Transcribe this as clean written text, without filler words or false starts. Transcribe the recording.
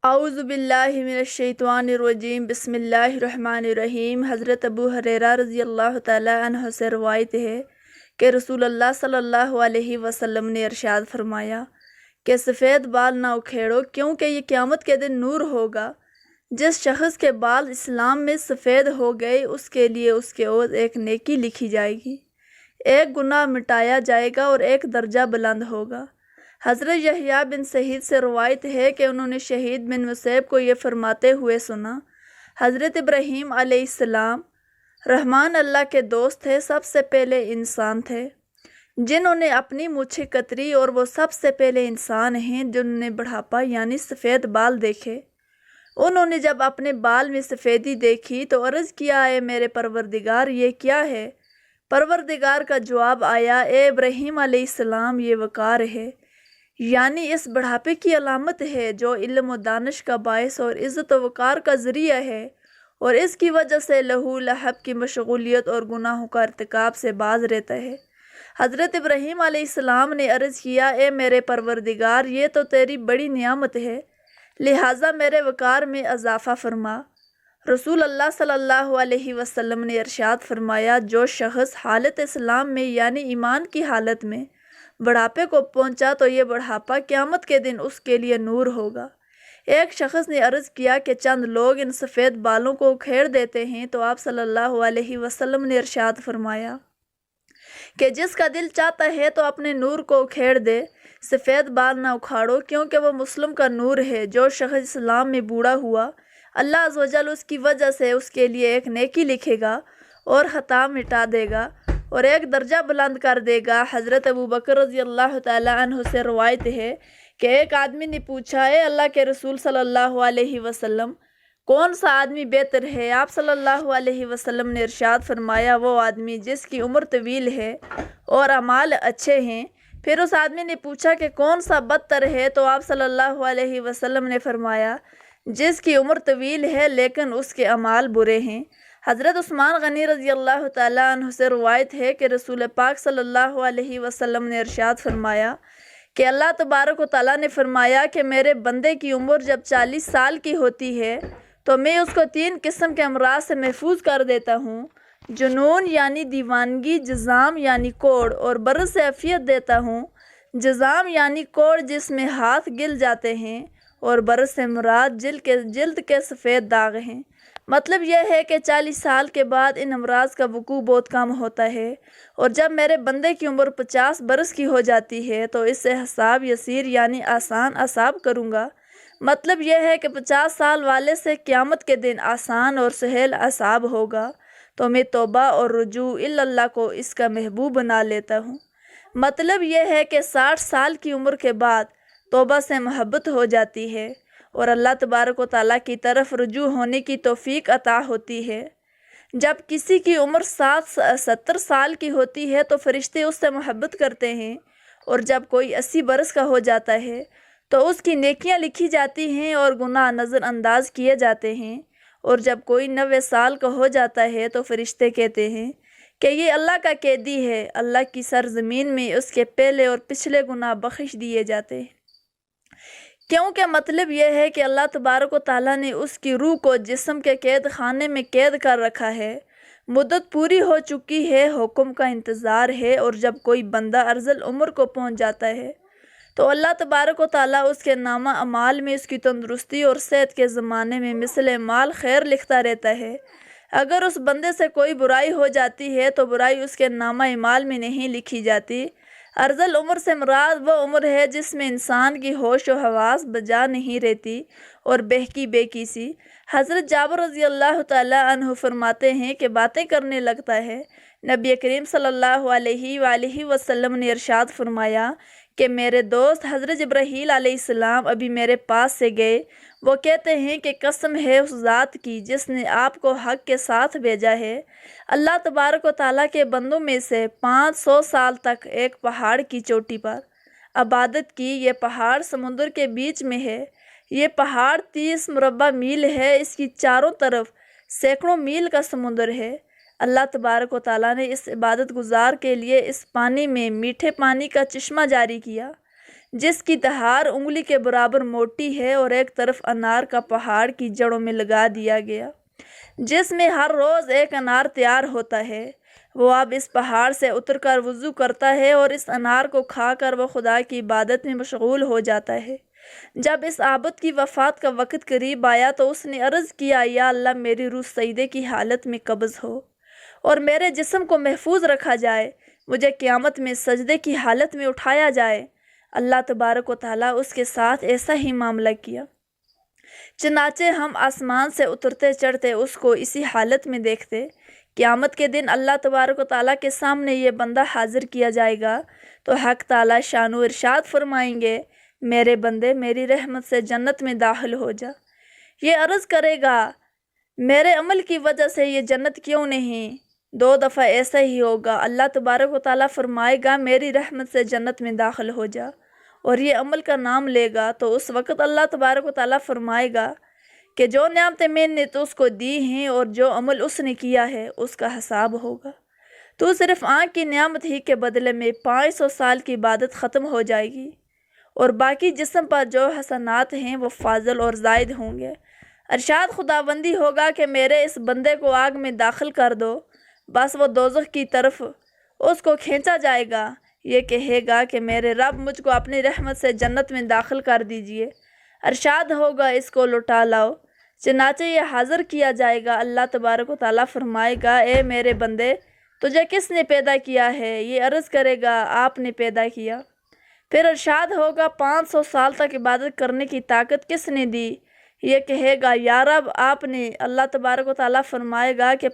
اعوذ باللہ من الشیطان الرجیم بسم اللہ الرحمن الرحیم۔ حضرت ابو ہریرہ رضی اللہ تعالی عنہ سے روایت ہے کہ رسول اللہ صلی اللہ علیہ وسلم نے ارشاد فرمایا کہ سفید بال نہ اکھیڑو، کیونکہ یہ قیامت کے دن نور ہوگا۔ جس شخص کے بال اسلام میں سفید ہو گئے اس کے لیے اس کے عوض ایک نیکی لکھی جائے گی، ایک گناہ مٹایا جائے گا اور ایک درجہ بلند ہوگا۔ حضرت یحییٰ بن سعید سے روایت ہے کہ انہوں نے شہید بن مسیب کو یہ فرماتے ہوئے سنا، حضرت ابراہیم علیہ السلام رحمان اللہ کے دوست تھے، سب سے پہلے انسان تھے جنہوں نے اپنی مونچھیں کتری، اور وہ سب سے پہلے انسان ہیں جنہوں نے بڑھاپا یعنی سفید بال دیکھے۔ انہوں نے جب اپنے بال میں سفیدی دیکھی تو عرض کیا، اے میرے پروردگار یہ کیا ہے؟ پروردگار کا جواب آیا، اے ابراہیم علیہ السلام یہ وقار ہے، یعنی اس بڑھاپے کی علامت ہے جو علم و دانش کا باعث اور عزت و وقار کا ذریعہ ہے، اور اس کی وجہ سے لہو لہب کی مشغولیت اور گناہوں کا ارتکاب سے باز رہتا ہے۔ حضرت ابراہیم علیہ السلام نے عرض کیا، اے میرے پروردگار یہ تو تیری بڑی نعمت ہے، لہٰذا میرے وقار میں اضافہ فرما۔ رسول اللہ صلی اللہ علیہ وسلم نے ارشاد فرمایا، جو شخص حالت اسلام میں یعنی ایمان کی حالت میں بڑھاپے کو پہنچا تو یہ بڑھاپا قیامت کے دن اس کے لیے نور ہوگا۔ ایک شخص نے عرض کیا کہ چند لوگ ان سفید بالوں کو اکھیڑ دیتے ہیں، تو آپ صلی اللہ علیہ وسلم نے ارشاد فرمایا کہ جس کا دل چاہتا ہے تو اپنے نور کو اکھیڑ دے، سفید بال نہ اکھاڑو، کیونکہ وہ مسلم کا نور ہے۔ جو شخص اسلام میں بوڑھا ہوا، اللہ عز و جل اس کی وجہ سے اس کے لیے ایک نیکی لکھے گا اور خطا مٹا دے گا اور ایک درجہ بلند کر دے گا۔ حضرت ابو بکر رضی اللہ تعالی عنہ سے روایت ہے کہ ایک آدمی نے پوچھا، اے اللہ کے رسول صلی اللہ علیہ وسلم کون سا آدمی بہتر ہے؟ آپ صلی اللہ علیہ وسلم نے ارشاد فرمایا، وہ آدمی جس کی عمر طویل ہے اور اعمال اچھے ہیں۔ پھر اس آدمی نے پوچھا کہ کون سا بدتر ہے؟ تو آپ صلی اللہ علیہ وسلم نے فرمایا، جس کی عمر طویل ہے لیکن اس کے اعمال برے ہیں۔ حضرت عثمان غنی رضی اللہ تعالیٰ عنہ سے روایت ہے کہ رسول پاک صلی اللہ علیہ وسلم نے ارشاد فرمایا کہ اللہ تبارک و تعالیٰ نے فرمایا کہ میرے بندے کی عمر جب 40 سال کی ہوتی ہے تو میں اس کو 3 قسم کے امراض سے محفوظ کر دیتا ہوں، جنون یعنی دیوانگی، جزام یعنی کوڑ، اور برس عافیت دیتا ہوں۔ جزام یعنی کوڑ جس میں ہاتھ گل جاتے ہیں، اور برس سے مراد جلد کے سفید داغ ہیں۔ مطلب یہ ہے کہ 40 سال کے بعد ان امراض کا وقوع بہت کم ہوتا ہے، اور جب میرے بندے کی عمر 50 برس کی ہو جاتی ہے تو اس سے حساب یسیر یعنی آسان حساب کروں گا۔ مطلب یہ ہے کہ 50 سال والے سے قیامت کے دن آسان اور سہل حساب ہوگا، تو میں توبہ اور رجوع اللہ کو اس کا محبوب بنا لیتا ہوں۔ مطلب یہ ہے کہ 60 سال کی عمر کے بعد توبہ سے محبت ہو جاتی ہے اور اللہ تبارک و تعالیٰ کی طرف رجوع ہونے کی توفیق عطا ہوتی ہے۔ جب کسی کی عمر 70 سال کی ہوتی ہے تو فرشتے اس سے محبت کرتے ہیں، اور جب کوئی 80 برس کا ہو جاتا ہے تو اس کی نیکیاں لکھی جاتی ہیں اور گناہ نظر انداز کیے جاتے ہیں، اور جب کوئی 90 سال کا ہو جاتا ہے تو فرشتے کہتے ہیں کہ یہ اللہ کا قیدی ہے، اللہ کی سرزمین میں اس کے پہلے اور پچھلے گناہ بخش دیے جاتے ہیں۔ کیونکہ مطلب یہ ہے کہ اللہ تبارک و تعالیٰ نے اس کی روح کو جسم کے قید خانے میں قید کر رکھا ہے، مدت پوری ہو چکی ہے، حکم کا انتظار ہے، اور جب کوئی بندہ ارذل عمر کو پہنچ جاتا ہے تو اللہ تبارک و تعالیٰ اس کے نامہ اعمال میں اس کی تندرستی اور صحت کے زمانے میں مثل مال خیر لکھتا رہتا ہے۔ اگر اس بندے سے کوئی برائی ہو جاتی ہے تو برائی اس کے نامہ اعمال میں نہیں لکھی جاتی۔ ارذل عمر سے مراد وہ عمر ہے جس میں انسان کی ہوش و حواس بجا نہیں رہتی اور بہکی سی۔ حضرت جابر رضی اللہ تعالیٰ عنہ فرماتے ہیں کہ باتیں کرنے لگتا ہے، نبی کریم صلی اللہ علیہ وآلہ وسلم نے ارشاد فرمایا کہ میرے دوست حضرت جبرائیل علیہ السلام ابھی میرے پاس سے گئے، وہ کہتے ہیں کہ قسم ہے اس ذات کی جس نے آپ کو حق کے ساتھ بھیجا ہے، اللہ تبارک و تعالیٰ کے بندوں میں سے 500 سال تک ایک پہاڑ کی چوٹی پر عبادت کی۔ یہ پہاڑ سمندر کے بیچ میں ہے، یہ پہاڑ 30 مربع میل ہے، اس کی چاروں طرف سینکڑوں میل کا سمندر ہے۔ اللہ تبارک و تعالیٰ نے اس عبادت گزار کے لیے اس پانی میں میٹھے پانی کا چشمہ جاری کیا جس کی دھار انگلی کے برابر موٹی ہے اور ایک طرف انار کا پہاڑ کی جڑوں میں لگا دیا گیا، جس میں ہر روز ایک انار تیار ہوتا ہے۔ وہ اب اس پہاڑ سے اتر کر وضو کرتا ہے اور اس انار کو کھا کر وہ خدا کی عبادت میں مشغول ہو جاتا ہے۔ جب اس عابد کی وفات کا وقت قریب آیا تو اس نے عرض کیا، یا اللہ، میری روح سجدے کی حالت میں قبض ہو اور میرے جسم کو محفوظ رکھا جائے، مجھے قیامت میں سجدے کی حالت میں اٹھایا جائے۔ اللہ تبارک و تعالیٰ اس کے ساتھ ایسا ہی معاملہ کیا۔ چنانچہ ہم آسمان سے اترتے چڑھتے اس کو اسی حالت میں دیکھتے۔ قیامت کے دن اللہ تبارک و تعالیٰ کے سامنے یہ بندہ حاضر کیا جائے گا تو حق تعالیٰ شان و ارشاد فرمائیں گے، میرے بندے میری رحمت سے جنت میں داخل ہو جا۔ یہ عرض کرے گا، میرے عمل کی وجہ سے یہ جنت کیوں نہیں؟ 2 دفعہ ایسا ہی ہوگا۔ اللہ تبارک و تعالیٰ فرمائے گا، میری رحمت سے جنت میں داخل ہو جا، اور یہ عمل کا نام لے گا تو اس وقت اللہ تبارک و تعالیٰ فرمائے گا کہ جو نعمتیں میں نے تو اس کو دی ہیں اور جو عمل اس نے کیا ہے اس کا حساب ہوگا۔ تو صرف آنکھ کی نعمت ہی کے بدلے میں 500 سال کی عبادت ختم ہو جائے گی، اور باقی جسم پر جو حسنات ہیں وہ فاضل اور زائد ہوں گے۔ ارشاد خداوندی ہوگا کہ میرے اس بندے کو آگ میں داخل کر دو، بس وہ دوزخ کی طرف اس کو کھینچا جائے گا۔ یہ کہے گا کہ میرے رب، مجھ کو اپنی رحمت سے جنت میں داخل کر دیجئے۔ ارشاد ہوگا، اس کو لوٹا لاؤ۔ چنانچہ یہ حاضر کیا جائے گا۔ اللہ تبارک و تعالیٰ فرمائے گا، اے میرے بندے، تجھے کس نے پیدا کیا ہے؟ یہ عرض کرے گا، آپ نے پیدا کیا۔ پھر ارشاد ہوگا، 500 سال تک عبادت کرنے کی طاقت کس نے دی؟ یہ کہے گا، یا رب، آپ نے۔ اللہ تبارک و تعالیٰ فرمائے گا کہ